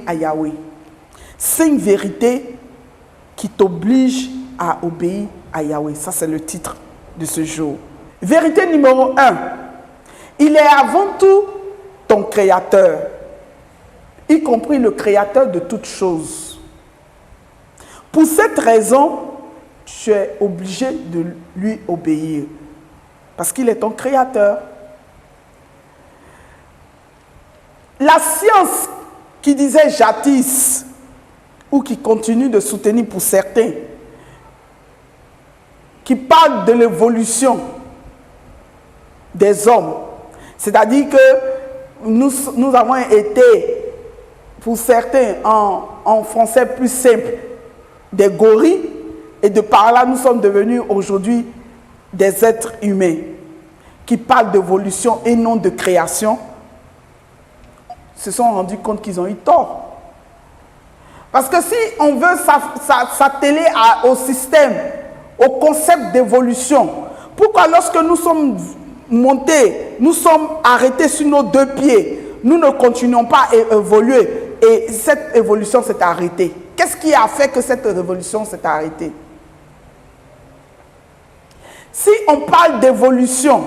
à Yahweh. 5 vérités qui t'obligent à obéir à Yahweh. Ça, c'est le titre de ce jour. Vérité numéro 1. Il est avant tout ton créateur, y compris le créateur de toutes choses. Pour cette raison, tu es obligé de lui obéir. Parce qu'il est ton créateur. La science qui disait jadis, ou qui continue de soutenir pour certains, qui parle de l'évolution des hommes, c'est-à-dire que nous avons été, pour certains, en français plus simple, des gorilles, et de par là, nous sommes devenus aujourd'hui des êtres humains qui parlent d'évolution et non de création, se sont rendus compte qu'ils ont eu tort. Parce que si on veut s'atteler au système, au concept d'évolution, pourquoi lorsque nous sommes montés, nous sommes arrêtés sur nos 2 pieds, nous ne continuons pas à évoluer et cette évolution s'est arrêtée? Qu'est-ce qui a fait que cette révolution s'est arrêtée? Si on parle d'évolution,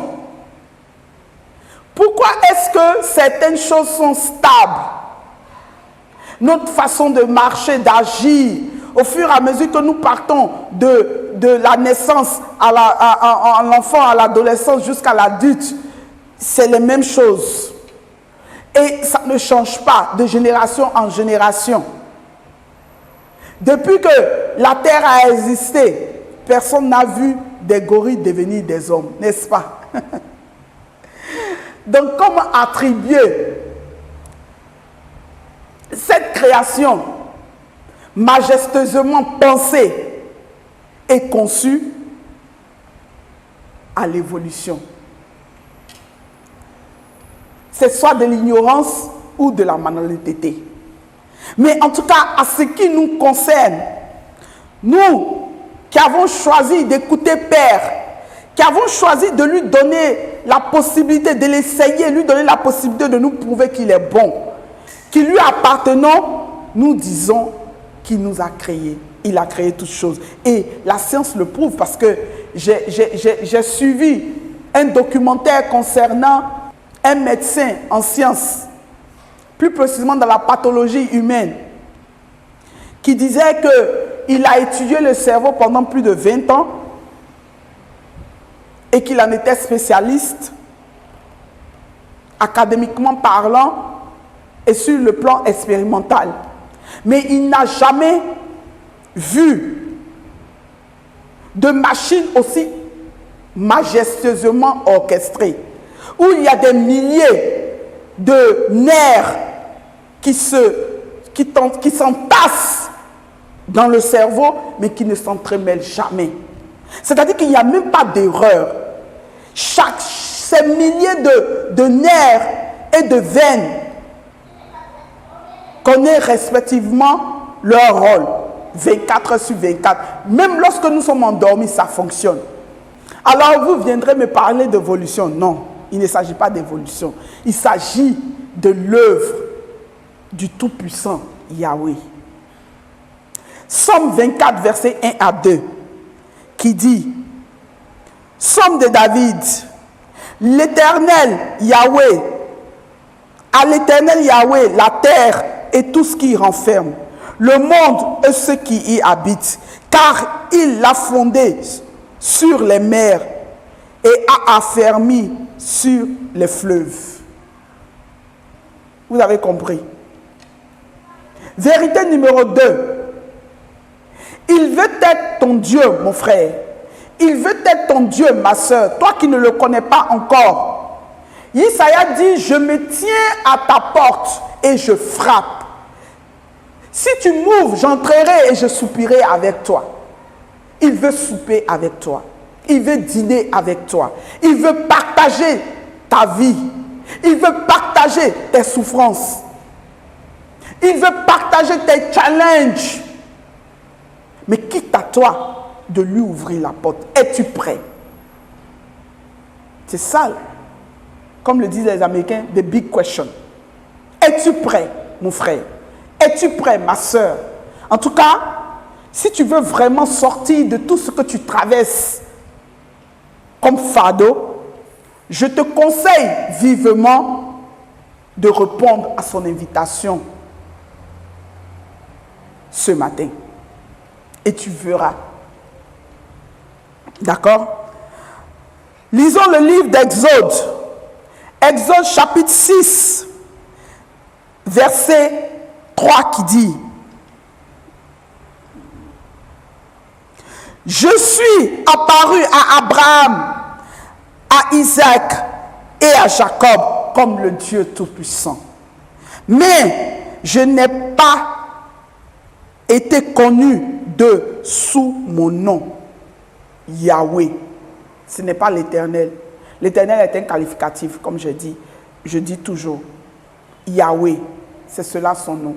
pourquoi est-ce que certaines choses sont stables? Notre façon de marcher, d'agir, au fur et à mesure que nous partons de la naissance à l'enfant, à l'adolescence jusqu'à l'adulte, c'est les mêmes choses. Et ça ne change pas de génération en génération. Depuis que la Terre a existé, personne n'a vu des gorilles devenir des hommes, n'est-ce pas? Donc, comment attribuer cette création majestueusement pensée et conçue à l'évolution? C'est soit de l'ignorance ou de la malhonnêteté. Mais en tout cas, à ce qui nous concerne, nous qui avons choisi d'écouter Père, qui avons choisi de lui donner la possibilité de l'essayer, lui donner la possibilité de nous prouver qu'il est bon, qui lui appartenons, nous disons qu'il nous a créés. Il a créé toutes choses. Et la science le prouve parce que j'ai suivi un documentaire concernant un médecin en sciences, plus précisément dans la pathologie humaine, qui disait qu'il a étudié le cerveau pendant plus de 20 ans et qu'il en était spécialiste, académiquement parlant et sur le plan expérimental. Mais il n'a jamais vu de machine aussi majestueusement orchestrée, où il y a des milliers de nerfs qui s'entassent dans le cerveau, mais qui ne s'entremêlent jamais. C'est-à-dire qu'il n'y a même pas d'erreur. Ces milliers de nerfs et de veines connaissent respectivement leur rôle, 24 heures sur 24. Même lorsque nous sommes endormis, ça fonctionne. Alors vous viendrez me parler d'évolution. Non, il ne s'agit pas d'évolution. Il s'agit de l'œuvre du Tout-Puissant Yahweh. Psaume 24, versets 1 à 2, qui dit, Psaume de David, l'Éternel Yahweh, à l'Éternel Yahweh, la terre et tout ce qui y renferme, le monde et ceux qui y habitent, car il l'a fondé sur les mers et a affermi sur les fleuves. Vous avez compris? Vérité numéro 2. Il veut être ton Dieu, mon frère. Il veut être ton Dieu, ma soeur, toi qui ne le connais pas encore. Isaïe dit, je me tiens à ta porte et je frappe. Si tu m'ouvres, j'entrerai et je soupirai avec toi. Il veut souper avec toi. Il veut dîner avec toi. Il veut partager ta vie. Il veut partager tes souffrances. Il veut partager tes challenges. Mais quitte à toi de lui ouvrir la porte. Es-tu prêt? C'est ça, comme le disent les Américains, the big question. Es-tu prêt, mon frère? Es-tu prêt, ma sœur? En tout cas, si tu veux vraiment sortir de tout ce que tu traverses comme fardeau, je te conseille vivement de répondre à son invitation ce matin. Et tu verras. D'accord? Lisons le livre d'Exode. Exode chapitre 6, verset 3 qui dit: Je suis apparu à Abraham, à Isaac et à Jacob comme le Dieu Tout-Puissant. Mais je n'ai pas été connu d'eux sous mon nom, Yahweh. Ce n'est pas l'Éternel. L'Éternel est un qualificatif, comme je dis toujours. Yahweh, c'est cela son nom.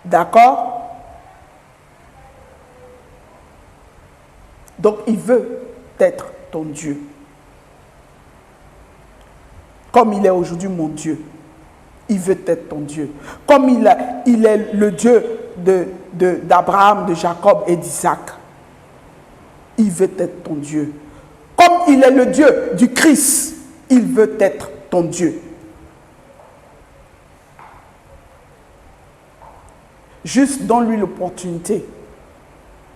D'accord? Donc, il veut être ton Dieu. Comme il est aujourd'hui mon Dieu. Il veut être ton Dieu. Comme il est le Dieu d'Abraham, de Jacob et d'Isaac. Il veut être ton Dieu. Comme il est le Dieu du Christ, il veut être ton Dieu. Juste donne-lui l'opportunité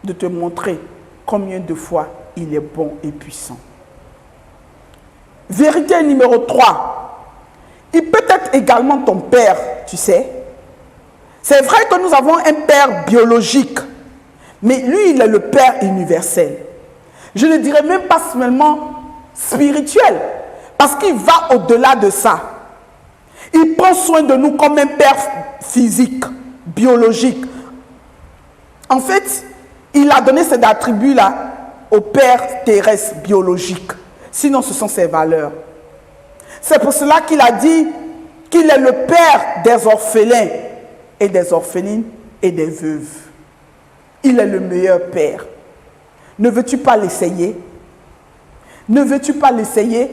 de te montrer combien de fois il est bon et puissant. Vérité numéro 3. Il peut être également ton père, tu sais. C'est vrai que nous avons un père biologique, mais lui, il est le père universel. Je ne dirais même pas seulement spirituel, parce qu'il va au-delà de ça. Il prend soin de nous comme un père physique, biologique. En fait, il a donné cet attribut-là au père terrestre biologique. Sinon, ce sont ses valeurs. C'est pour cela qu'il a dit qu'il est le père des orphelins et des orphelines et des veuves. Il est le meilleur père. Ne veux-tu pas l'essayer? Ne veux-tu pas l'essayer?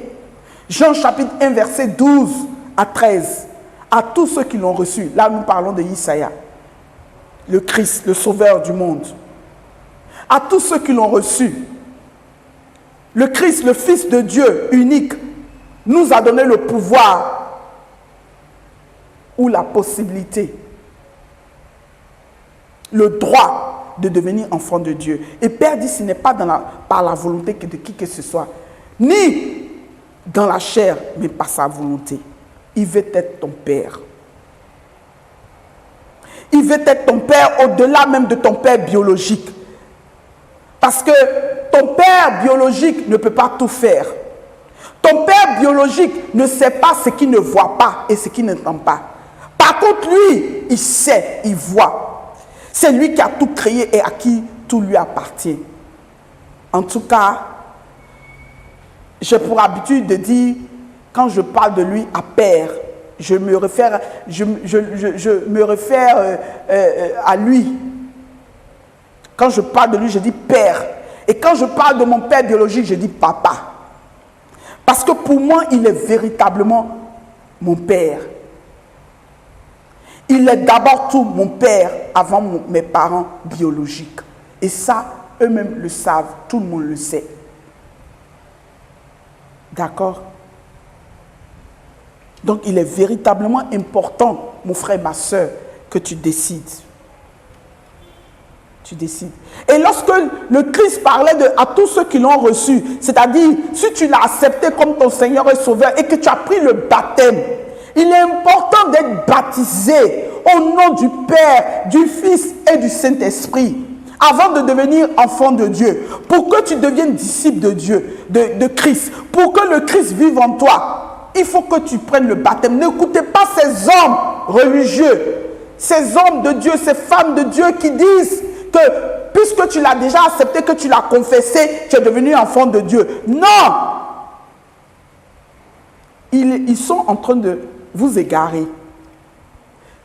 Jean chapitre 1, verset 12 à 13. À tous ceux qui l'ont reçu. Là, nous parlons de Isaïe, le Christ, le sauveur du monde. À tous ceux qui l'ont reçu, le Christ, le Fils de Dieu unique, nous a donné le pouvoir ou la possibilité, le droit de devenir enfant de Dieu. Et Père dit, ce n'est pas par la volonté de qui que ce soit, ni dans la chair, mais par sa volonté. Il veut être ton Père. Il veut être ton Père au-delà même de ton Père biologique. Parce que ton Père biologique ne peut pas tout faire. Ton Père biologique ne sait pas ce qu'il ne voit pas et ce qu'il n'entend pas. Par contre, lui, il sait, il voit. C'est lui qui a tout créé et à qui tout lui appartient. En tout cas, j'ai pour habitude de dire, quand je parle de lui à Père, je me réfère à lui. Quand je parle de lui, je dis Père. Et quand je parle de mon Père biologique, je dis Papa. Parce que pour moi, il est véritablement mon Père. Il est d'abord tout mon Père avant mes parents biologiques. Et ça, eux-mêmes le savent, tout le monde le sait. D'accord? Donc, il est véritablement important, mon frère, ma soeur, que tu décides. Tu décides. Et lorsque le Christ parlait à tous ceux qui l'ont reçu, c'est-à-dire, si tu l'as accepté comme ton Seigneur et Sauveur et que tu as pris le baptême, il est important d'être baptisé au nom du Père, du Fils et du Saint-Esprit avant de devenir enfant de Dieu, pour que tu deviennes disciple de Dieu, de Christ, pour que le Christ vive en toi. Il faut que tu prennes le baptême. N'écoutez pas ces hommes religieux, ces hommes de Dieu, ces femmes de Dieu qui disent que puisque tu l'as déjà accepté, que tu l'as confessé, tu es devenu enfant de Dieu. Non! Ils sont en train de vous égarer.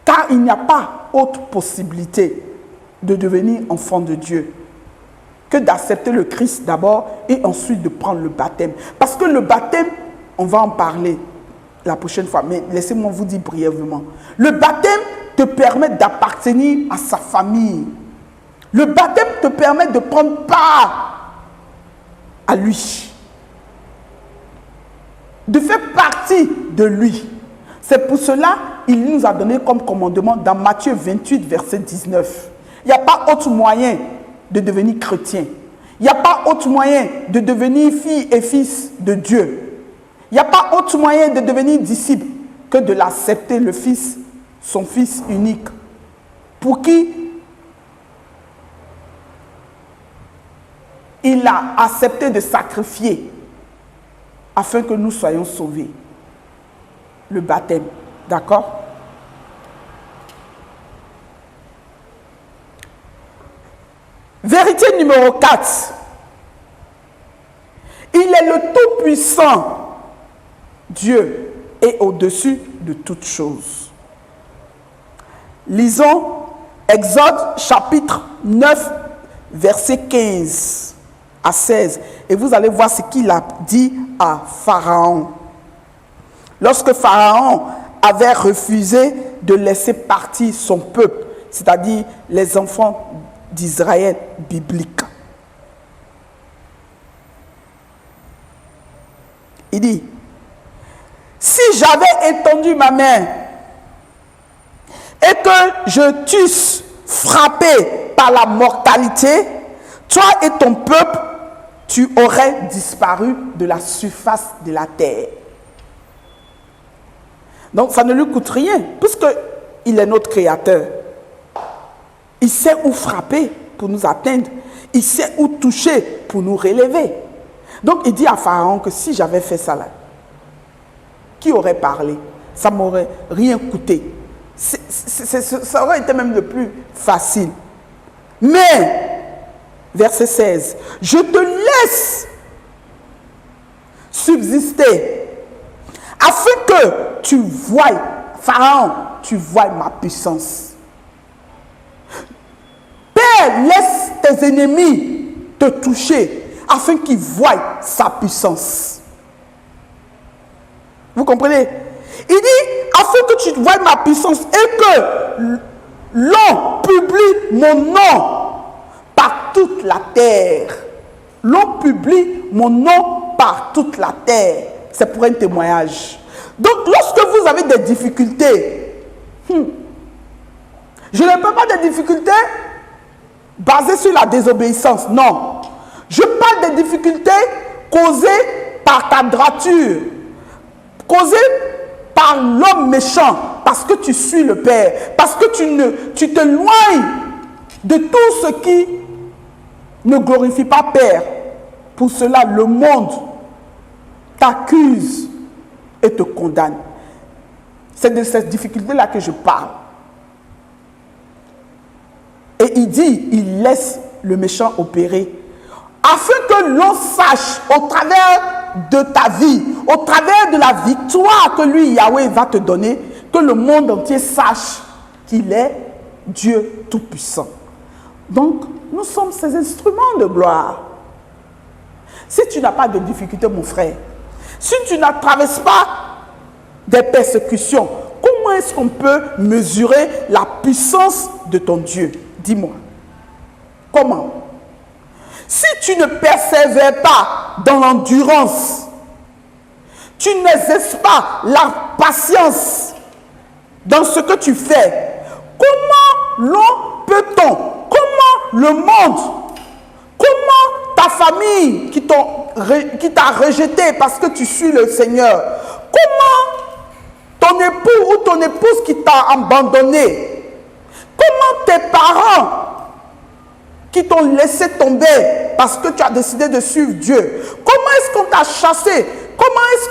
Car il n'y a pas autre possibilité de devenir enfant de Dieu que d'accepter le Christ d'abord et ensuite de prendre le baptême. Parce que le baptême, on va en parler la prochaine fois, mais laissez-moi vous dire brièvement. Le baptême te permet d'appartenir à sa famille. Le baptême te permet de prendre part à lui, de faire partie de lui. C'est pour cela qu'il nous a donné comme commandement dans Matthieu 28, verset 19. Il n'y a pas autre moyen de devenir chrétien. Il n'y a pas autre moyen de devenir fille et fils de Dieu. Il n'y a pas autre moyen de devenir disciple que de l'accepter, le Fils, son Fils unique, pour qui il a accepté de sacrifier afin que nous soyons sauvés. Le baptême, d'accord? Vérité numéro 4. Il est le Tout-Puissant, Dieu, et au-dessus de toutes choses. Lisons Exode chapitre 9, verset 15 à 16. Et vous allez voir ce qu'il a dit à Pharaon. Lorsque Pharaon avait refusé de laisser partir son peuple, c'est-à-dire les enfants d'Israël biblique. Il dit, si j'avais étendu ma main et que je t'eusse frappé par la mortalité, toi et ton peuple, tu aurais disparu de la surface de la terre. Donc ça ne lui coûte rien, puisqu'il est notre créateur. Il sait où frapper pour nous atteindre. Il sait où toucher pour nous relever. Donc il dit à Pharaon que si j'avais fait ça là, qui aurait parlé? Ça ne m'aurait rien coûté. Ça aurait été même le plus facile. Mais, verset 16, je te laisse subsister afin que tu voies, Pharaon, tu voies ma puissance. Père, laisse tes ennemis te toucher afin qu'ils voient sa puissance. Vous comprenez? Il dit, afin que tu voies ma puissance et que l'on publie mon nom par toute la terre. L'on publie mon nom par toute la terre. C'est pour un témoignage. Donc, lorsque vous avez des difficultés, je ne parle pas des difficultés basées sur la désobéissance, non. Je parle des difficultés causées par ta droiture, causées par l'homme méchant, parce que tu suis le Père, parce que tu t'éloignes de tout ce qui ne glorifie pas Père. Pour cela, le monde t'accuse et te condamne. C'est de cette difficulté-là que je parle. Et il dit, il laisse le méchant opérer, afin que l'on sache au travers de ta vie, au travers de la victoire que lui, Yahweh, va te donner, que le monde entier sache qu'il est Dieu Tout-Puissant. Donc, nous sommes ses instruments de gloire. Si tu n'as pas de difficulté, mon frère, si tu ne traverses pas des persécutions, comment est-ce qu'on peut mesurer la puissance de ton Dieu? Dis-moi. Comment? Si tu ne persévères pas dans l'endurance, tu n'exerces pas la patience dans ce que tu fais, comment le monde, comment ta famille qui t'a rejeté parce que tu suis le Seigneur, comment ton époux ou ton épouse qui t'a abandonné, comment tes parents qui t'ont laissé tomber parce que tu as décidé de suivre Dieu, comment est-ce qu'on t'a chassé? Comment est-ce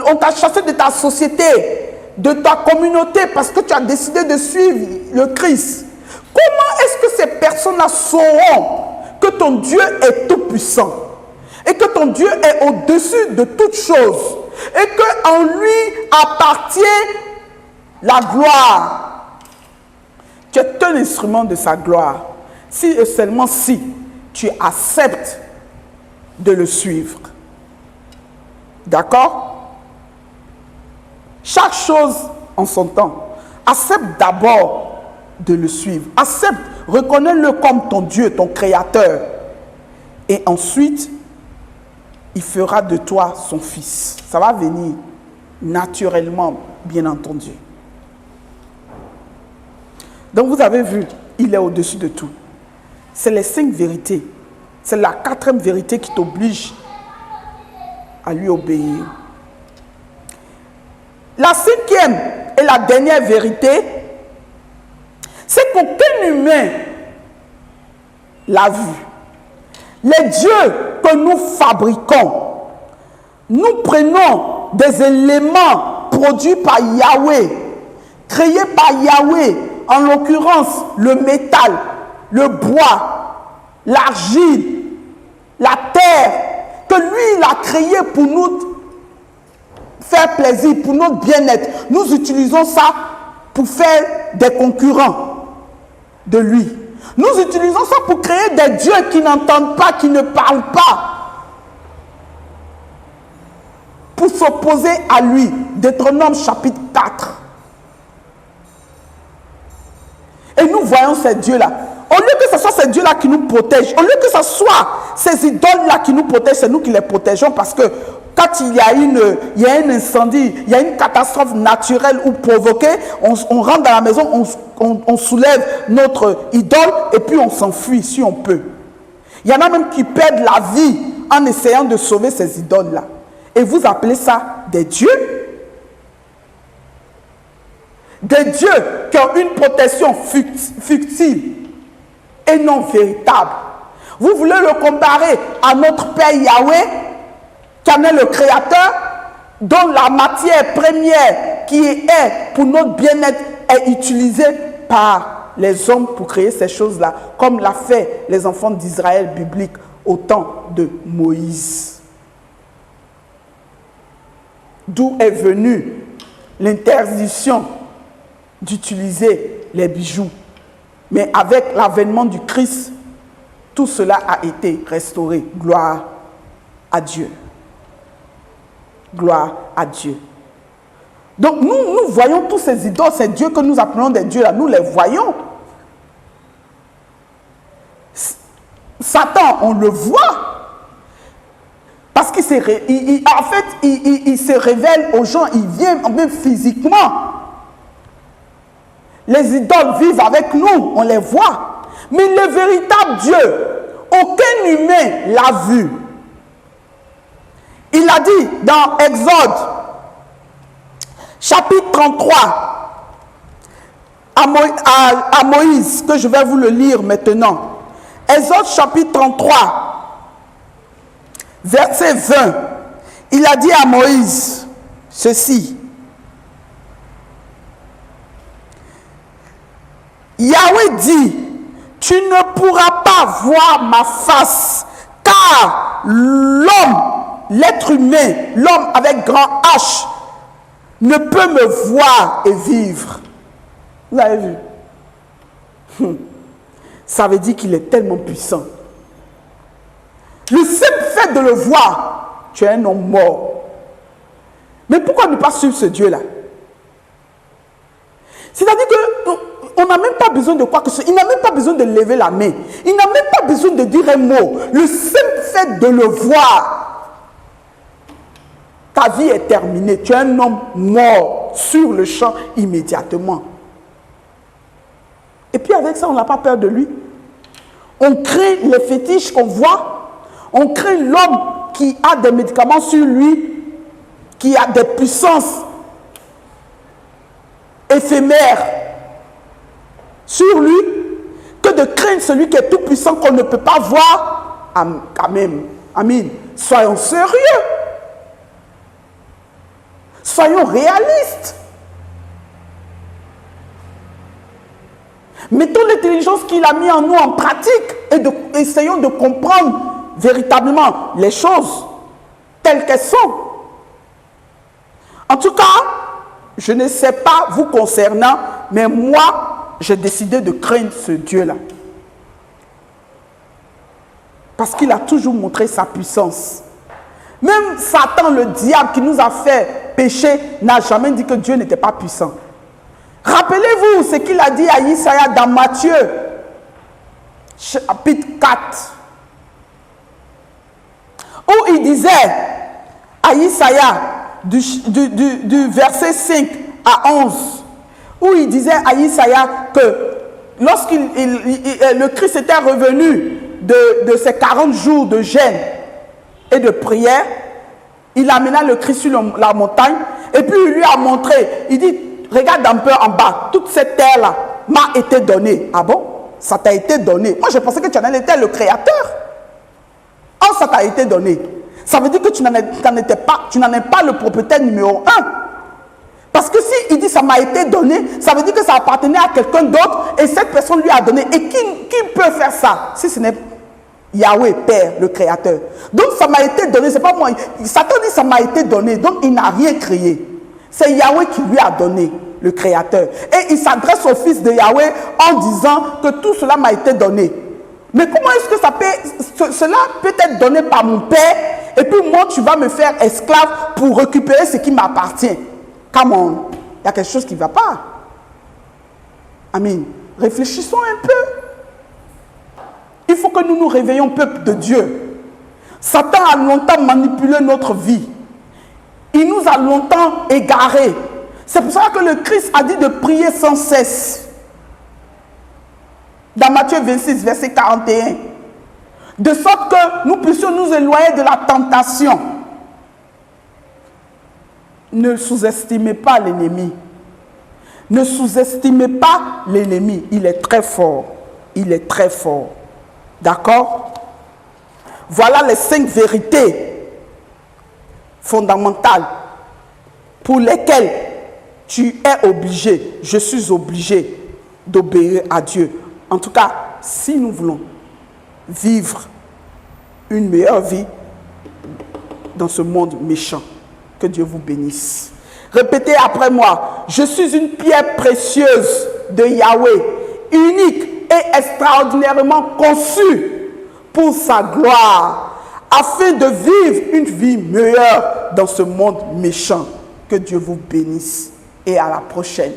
qu'on t'a chassé de ta société, de ta communauté parce que tu as décidé de suivre le Christ? Comment est-ce que ces personnes-là sauront que ton Dieu est tout puissant et que ton Dieu est au-dessus de toutes choses et qu'en lui appartient la gloire? Tu es un instrument de sa gloire. Si et seulement si tu acceptes de le suivre. D'accord? Chaque chose en son temps. accepte d'abord de le suivre. Accepte, reconnais-le comme ton Dieu, ton Créateur. Et ensuite, il fera de toi son fils. Ça va venir naturellement, bien entendu. Donc vous avez vu, il est au-dessus de tout. C'est les 5 vérités. C'est la 4e vérité qui t'oblige à lui obéir. La 5e et la dernière vérité, c'est qu'aucun humain l'a vu. Les dieux que nous fabriquons, nous prenons des éléments produits par Yahweh, créés par Yahweh, en l'occurrence le métal, le bois, l'argile, la terre, que lui il a créé pour nous faire plaisir, pour notre bien-être. Nous utilisons ça pour faire des concurrents de lui. Nous utilisons ça pour créer des dieux qui n'entendent pas, qui ne parlent pas, pour s'opposer à lui. Deutéronome chapitre 4. Et nous voyons ces dieux-là. Au lieu que ce soit ces dieux-là qui nous protègent, au lieu que ce soit ces idoles-là qui nous protègent, c'est nous qui les protégeons, parce que quand il y a un incendie, il y a une catastrophe naturelle ou provoquée, on rentre dans la maison, on soulève notre idole et puis on s'enfuit si on peut. Il y en a même qui perdent la vie en essayant de sauver ces idoles-là. Et vous appelez ça des dieux? Des dieux qui ont une protection fictive et non véritable. Vous voulez le comparer à notre Père Yahweh, qui en est le Créateur, dont la matière première qui est pour notre bien-être est utilisée par les hommes pour créer ces choses-là, comme l'a fait les enfants d'Israël biblique au temps de Moïse. D'où est venue l'interdiction d'utiliser les bijoux. Mais avec l'avènement du Christ, tout cela a été restauré. Gloire à Dieu. Gloire à Dieu. Donc nous voyons tous ces idoles, ces dieux que nous appelons des dieux là, nous les voyons. Satan, on le voit. Parce qu'il se révèle aux gens, il vient même physiquement. Les idoles vivent avec nous, on les voit. Mais le véritable Dieu, aucun humain l'a vu. Il a dit dans Exode, chapitre 33, à Moïse, que je vais vous le lire maintenant. Exode chapitre 33, verset 20. Il a dit à Moïse ceci. Yahweh dit, tu ne pourras pas voir ma face, car l'homme, l'être humain, l'homme avec grand H, ne peut me voir et vivre. Vous avez vu? Ça veut dire qu'il est tellement puissant. Le simple fait de le voir, tu es un homme mort. Mais pourquoi ne pas suivre ce Dieu-là? C'est-à-dire qu'on n'a même pas besoin de quoi que ce soit. Il n'a même pas besoin de lever la main. Il n'a même pas besoin de dire un mot. Le simple fait de le voir, ta vie est terminée. Tu es un homme mort sur le champ immédiatement. Et puis avec ça, on n'a pas peur de lui. On crée les fétiches qu'on voit. On crée l'homme qui a des médicaments sur lui, qui a des puissances éphémères sur lui, que de craindre celui qui est tout puissant qu'on ne peut pas voir. Amen. Soyons sérieux. Soyons réalistes. Mettons l'intelligence qu'il a mis en nous en pratique et essayons de comprendre véritablement les choses telles qu'elles sont. En tout cas, je ne sais pas vous concernant, mais moi, j'ai décidé de craindre ce Dieu-là. Parce qu'il a toujours montré sa puissance. Même Satan, le diable qui nous a fait pécher, n'a jamais dit que Dieu n'était pas puissant. Rappelez-vous ce qu'il a dit à Isaïe dans Matthieu, chapitre 4, où il disait à Isaïe, du verset 5 à 11, où il disait à Isaïe que lorsque le Christ était revenu de ses 40 jours de jeûne et de prière, il amena le Christ sur la montagne et puis il lui a montré, il dit, regarde un peu en bas, toute cette terre-là m'a été donnée. Ah bon? Ça t'a été donné. Moi je pensais que tu en étais le créateur. Oh, ça t'a été donné. Ça veut dire que tu n'en es pas le propriétaire numéro 1. Parce que si il dit ça m'a été donné, ça veut dire que ça appartenait à quelqu'un d'autre et cette personne lui a donné. Et qui peut faire ça si ce n'est Yahweh, Père, le Créateur? Donc ça m'a été donné, c'est pas moi. Satan dit ça m'a été donné, donc il n'a rien créé. C'est Yahweh qui lui a donné, le Créateur. Et il s'adresse au fils de Yahweh en disant que tout cela m'a été donné. Mais comment est-ce que cela peut être donné par mon Père et puis moi tu vas me faire esclave pour récupérer ce qui m'appartient? Come on, il y a quelque chose qui ne va pas. Amen. Réfléchissons un peu. Il faut que nous nous réveillons, peuple de Dieu. Satan a longtemps manipulé notre vie. Il nous a longtemps égarés. C'est pour ça que le Christ a dit de prier sans cesse. Dans Matthieu 26, verset 41. De sorte que nous puissions nous éloigner de la tentation. Ne sous-estimez pas l'ennemi. Ne sous-estimez pas l'ennemi. Il est très fort. Il est très fort. D'accord? Voilà les 5 vérités fondamentales pour lesquelles tu es obligé, je suis obligé d'obéir à Dieu. En tout cas, si nous voulons vivre une meilleure vie dans ce monde méchant. Que Dieu vous bénisse. Répétez après moi. Je suis une pierre précieuse de Yahweh, unique et extraordinairement conçue pour sa gloire, afin de vivre une vie meilleure dans ce monde méchant. Que Dieu vous bénisse et à la prochaine.